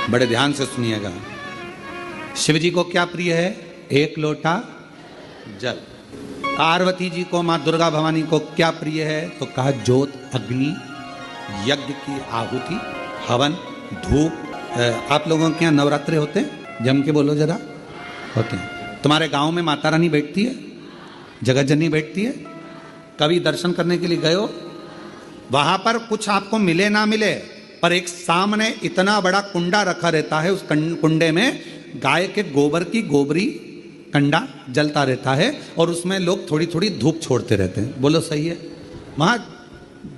बड़े ध्यान से सुनिएगा। शिव जी को क्या प्रिय है? एक लोटा जल। पार्वती जी को, माँ दुर्गा भवानी को क्या प्रिय है? तो कहा ज्योत, अग्नि, यज्ञ की आहुति, हवन, धूप। आप लोगों के यहाँ नवरात्रे होते हैं? जम के बोलो जरा। होते हैं। तुम्हारे गांव में माता रानी बैठती है, जगत जननी बैठती है? कभी दर्शन करने के लिए गए हो? वहां पर कुछ आपको मिले ना मिले, पर एक सामने इतना बड़ा कुंडा रखा रहता है, उस कुंडे में गाय के गोबर की गोबरी कंडा जलता रहता है और उसमें लोग थोड़ी थोड़ी धूप छोड़ते रहते हैं। बोलो सही है? वहां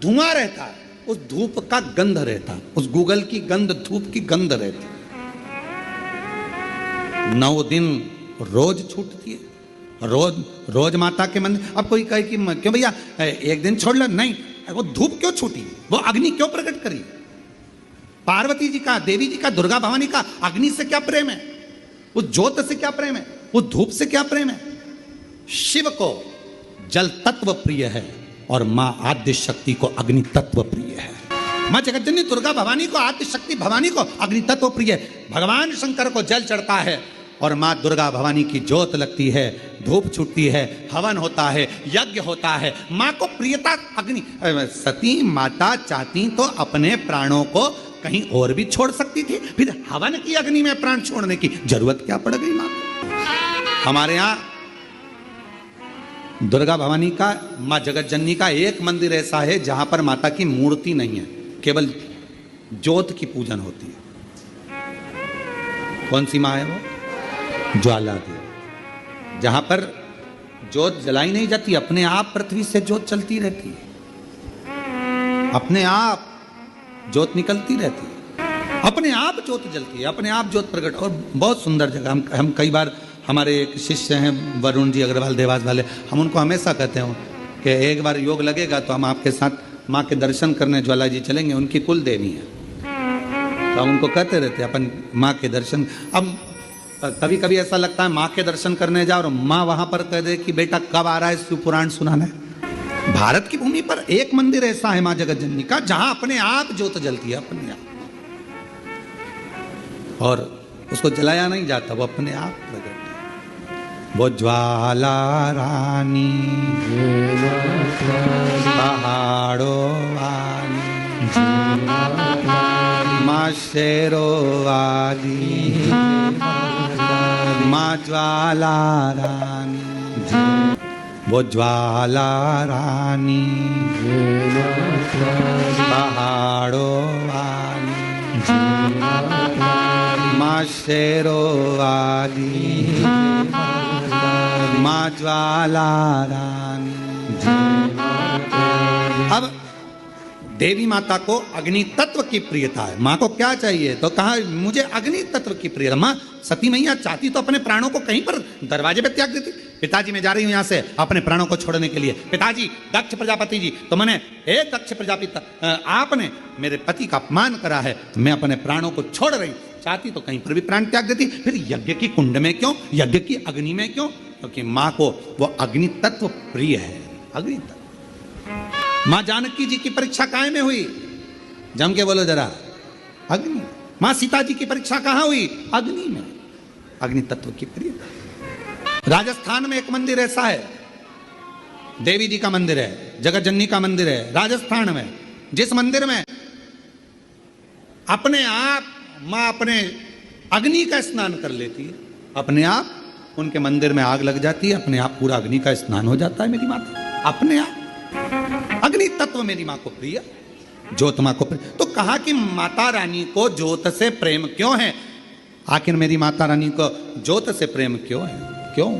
धुआं रहता है, उस धूप का गंध रहता है, उस गूगल की गंध, धूप की गंध रहती है। 9 दिन रोज छूटती है, रोज माता के मंदिर। अब कोई कहे कि क्यों भैया एक दिन छोड़ लो, नहीं, वो धूप क्यों छूटी? वो अग्नि क्यों प्रकट करी? पार्वती जी का, देवी जी का, दुर्गा भवानी का अग्नि से क्या प्रेम है? उस ज्योत से क्या प्रेम है? उस धूप से क्या प्रेम है? शिव को जल तत्व प्रिय है और मां आद्य शक्ति को अग्नि तत्व प्रिय है। मां जगतजननी दुर्गा भवानी को, आद्य शक्ति भवानी को अग्नि तत्व प्रिय है। भगवान शंकर को जल चढ़ता है और मां दुर्गा भवानी की ज्योत लगती है, धूप छूटती है, हवन होता है, यज्ञ होता है। मां को प्रियता अग्नि। सती माता चाहती तो अपने प्राणों को कहीं और भी छोड़ सकती थी, फिर हवन की अग्नि में प्राण छोड़ने की जरूरत क्या पड़ गई मां को? हमारे यहां दुर्गा भवानी का, मां जगत जननी का एक मंदिर ऐसा है जहां पर माता की मूर्ति नहीं है, केवल ज्योत की पूजन होती है। कौन सी मां है वो? ज्वाला देवी। जहां पर ज्योत जलाई नहीं जाती, अपने आप पृथ्वी से ज्योत चलती रहती है, अपने आप ज्योत निकलती रहती है, अपने आप ज्योत जलती है, अपने आप ज्योत प्रकट। और बहुत सुंदर जगह। हम कई बार, हमारे एक शिष्य हैं वरुण जी अग्रवाल देवास वाले, हम उनको हमेशा कहते हैं कि एक बार योग लगेगा तो हम आपके साथ माँ के दर्शन करने ज्वाला जी चलेंगे। उनकी कुल देवी है, तो हम उनको कहते रहते हैं अपन माँ के दर्शन। अब कभी कभी ऐसा लगता है माँ के दर्शन करने जाओ और माँ वहां पर कह दे कि बेटा कब आ रहा है शिव पुराण सुनाने। भारत की भूमि पर एक मंदिर ऐसा है मां जगत जननी का जहां अपने आप ज्योत जलती है, अपने आप, और उसको जलाया नहीं जाता, वो अपने आप प्रकट है। वो ज्वाला रानी पहाड़ों वाली, मां शेरों वाली, मां ज्वाला रानी, वो ज्वाला रानी पहाड़ों वाली, मां शेरों वाली, मां ज्वाला रानी। अब देवी माता को अग्नि तत्व की प्रियता है। माँ को क्या चाहिए? तो कहा मुझे अग्नि तत्व की प्रियता। माँ सती मैया चाहती तो अपने प्राणों को कहीं पर दरवाजे पे त्याग देती। पिताजी मैं जा रही हूं यहां से अपने प्राणों को छोड़ने के लिए। पिताजी, दक्ष प्रजापति जी, तो मैंने एक दक्ष प्रजापति, आपने मेरे पति का अपमान करा है, मैं अपने प्राणों को छोड़ रही। चाहती तो कहीं पर भी प्राण त्याग देती। फिर यज्ञ की कुंड में क्यों? यज्ञ की अग्नि में क्यों? क्योंकि माँ को वो अग्नि तत्व प्रिय है। अग्नि तत्व। मां जानकी जी की परीक्षा काहे में हुई? जम के बोलो जरा। अग्नि। मां सीता जी की परीक्षा कहां हुई? अग्नि में। अग्नि तत्व की प्रियता। राजस्थान में एक मंदिर ऐसा है, देवी जी का मंदिर है, जगत जननी का मंदिर है राजस्थान में, जिस मंदिर में अपने आप मां अपने अग्नि का स्नान कर लेती है, अपने आप उनके मंदिर में आग लग जाती है, अपने आप पूरा अग्नि का स्नान हो जाता है। मेरी माता अपने आप अग्नि तत्व मेरी मां को प्रिय, ज्योत मां को प्रिय। तो कहा कि माता रानी को ज्योत से प्रेम क्यों है? आखिर मेरी माता रानी को ज्योत से प्रेम क्यों है? क्यों?